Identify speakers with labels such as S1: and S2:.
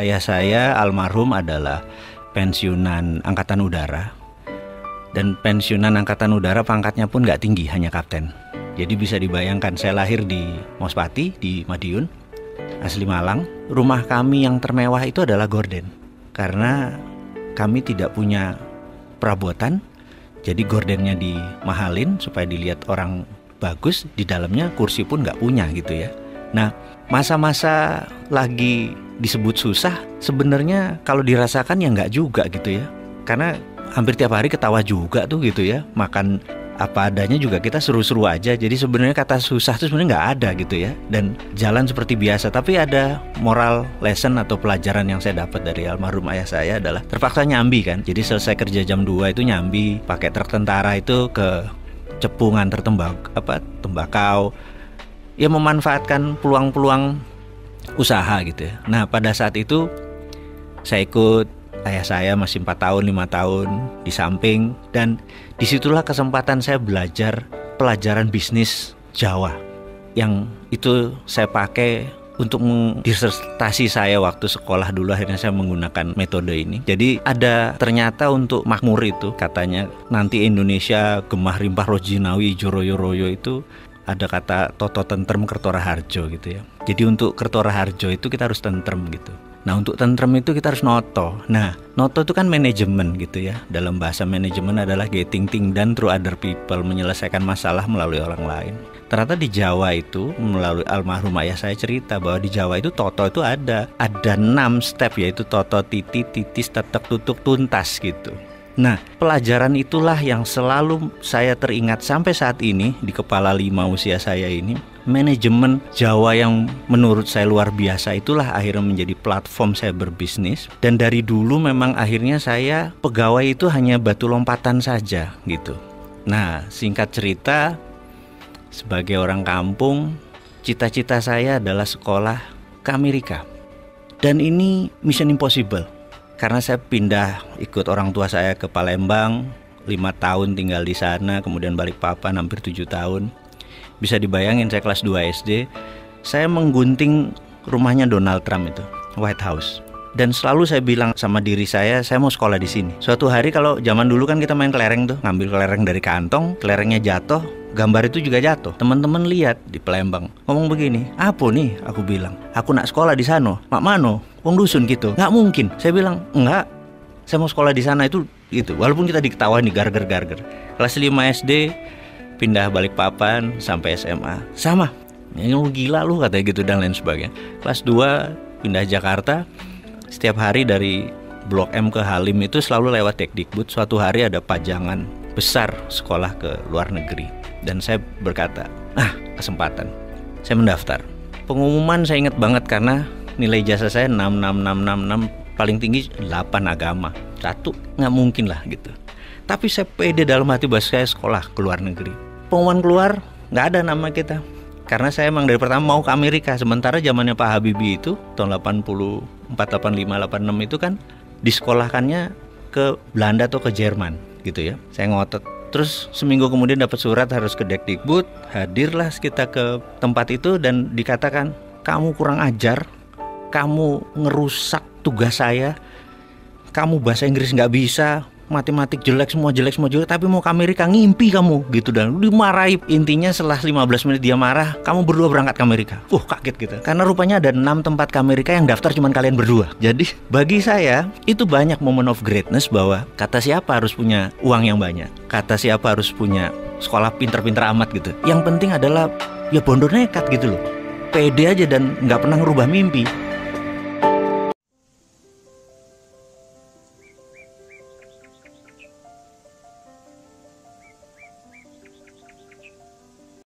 S1: ayah saya almarhum adalah pensiunan Angkatan Udara. Dan pensiunan Angkatan Udara pangkatnya pun gak tinggi, hanya kapten. Jadi bisa dibayangkan, saya lahir di Mospati, di Madiun, asli Malang. Rumah kami yang termewah itu adalah gorden. Karena kami tidak punya perabotan, jadi gordennya dimahalin supaya dilihat orang bagus. Di dalamnya kursi pun gak punya gitu ya. Nah, masa-masa lagi disebut susah, sebenarnya kalau dirasakan ya nggak juga gitu ya. Karena hampir tiap hari ketawa juga tuh gitu ya. Makan apa adanya juga kita seru-seru aja. Jadi sebenarnya kata susah itu sebenarnya nggak ada gitu ya. Dan jalan seperti biasa. Tapi ada moral lesson atau pelajaran yang saya dapat dari almarhum ayah saya adalah terpaksa nyambi kan. Jadi selesai kerja jam 2 itu nyambi, pakai truk tentara itu ke cepungan tembakau. Ya memanfaatkan peluang-peluang usaha gitu ya. Nah pada saat itu saya ikut ayah saya masih 4 tahun 5 tahun di samping. Dan disitulah kesempatan saya belajar pelajaran bisnis Jawa, yang itu saya pakai untuk disertasi saya waktu sekolah dulu. Akhirnya saya menggunakan metode ini. Jadi ada ternyata untuk makmur itu, katanya nanti Indonesia gemah rimpah rojinawi joroyo royo itu ada kata toto tentrem kertora harjo gitu ya. Jadi untuk kertora harjo itu kita harus tentrem gitu. Nah untuk tentrem itu kita harus noto. Nah noto itu kan manajemen gitu ya. Dalam bahasa manajemen adalah getting things done through other people, menyelesaikan masalah melalui orang lain. Ternyata di Jawa itu, melalui almarhum ayah saya cerita bahwa di Jawa itu toto itu ada 6 step, yaitu toto, titi, titis, tetek, tutuk, tuntas gitu. Nah, pelajaran itulah yang selalu saya teringat sampai saat ini di kepala 5 usia saya ini. Manajemen Jawa yang menurut saya luar biasa itulah akhirnya menjadi platform saya berbisnis. Dan dari dulu memang akhirnya saya pegawai itu hanya batu lompatan saja gitu. Nah, singkat cerita, sebagai orang kampung, cita-cita saya adalah sekolah ke Amerika. Dan ini mission impossible. Karena saya pindah ikut orang tua saya ke Palembang, 5 tahun tinggal di sana, kemudian Balikpapan hampir 7 tahun. Bisa dibayangin saya kelas 2 SD, saya menggunting rumahnya Donald Trump itu, White House. Dan selalu saya bilang sama diri saya mau sekolah di sini. Suatu hari kalau zaman dulu kan kita main kelereng tuh, ngambil kelereng dari kantong, kelerengnya jatuh, gambar itu juga jatuh. Teman-teman lihat di Palembang, ngomong begini, apa nih? Aku bilang, aku nak sekolah di sana. Mak mano? Wong dusun gitu. Nggak mungkin. Saya bilang, enggak. Saya mau sekolah di sana itu gitu. Walaupun kita diketawain di garger-garger. Kelas 5 SD pindah Balikpapan sampai SMA. Sama. Ini lu gila lu katanya gitu dan lain sebagainya. Kelas 2 pindah Jakarta. Setiap hari dari Blok M ke Halim itu selalu lewat Tekdikbud. Suatu hari ada pajangan besar sekolah ke luar negeri. Dan saya berkata, kesempatan. Saya mendaftar. Pengumuman saya ingat banget karena nilai ijazah saya 6, paling tinggi 8 agama. 1, nggak mungkin lah gitu. Tapi saya pede dalam hati bahwa saya sekolah ke luar negeri. Pengumuman keluar, nggak ada nama kita. Karena saya emang dari pertama mau ke Amerika. Sementara zamannya Pak Habibie itu, tahun 84, 85, 86 itu kan disekolahkannya ke Belanda atau ke Jerman gitu ya. Saya ngotot. Terus seminggu kemudian dapat surat harus ke Dekdikbud. Hadirlah kita ke tempat itu dan dikatakan, kamu kurang ajar, kamu ngerusak tugas saya, kamu bahasa Inggris nggak bisa, matematik jelek semua, tapi mau ke Amerika, ngimpi kamu gitu. Dan dimarahi. Intinya setelah 15 menit dia marah, kamu berdua berangkat ke Amerika. Kaget gitu. Karena rupanya ada 6 tempat ke Amerika yang daftar cuma kalian berdua. Jadi bagi saya itu banyak moment of greatness, bahwa kata siapa harus punya uang yang banyak, kata siapa harus punya sekolah pinter-pinter amat gitu. Yang penting adalah ya bondo nekat gitu loh. Pede aja dan nggak pernah ngerubah mimpi.